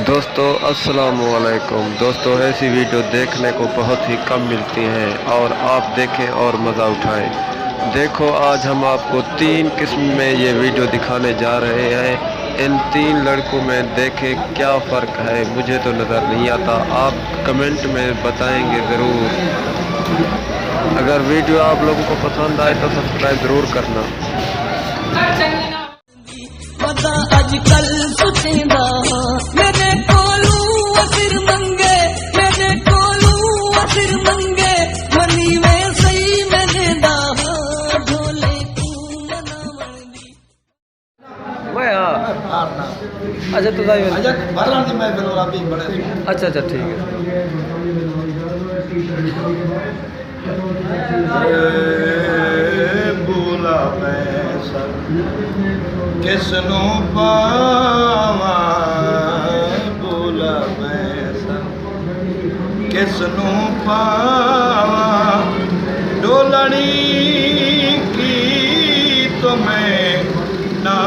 دوستو السلام علیکم دوستو، ایسی ویڈیو دیکھنے کو بہت ہی کم ملتی ہیں اور آپ دیکھیں اور مزہ اٹھائیں۔ دیکھو آج ہم آپ کو 3 قسم میں یہ ویڈیو دکھانے جا رہے ہیں۔ ان 3 لڑکوں میں دیکھیں کیا فرق ہے، مجھے تو نظر نہیں آتا، آپ کمنٹ میں بتائیں گے ضرور۔ اگر ویڈیو آپ لوگوں کو پسند آئے تو سبسکرائب ضرور کرنا۔ پتا اج کل سچیندا میرے کولوں اسر منگے، میرے کولوں اسر منگے، منی میں صحیح میں دیندا ڈھولے کو مناون دی۔ میں اچھا تو اچھا بھرن دی محفل اور ابھی بڑے اچھا ٹھیک ہے۔ بولا میں سر کس نو پاواں، بولا میں سر کس نو پاواں، ڈولڑی کی تو میں نہ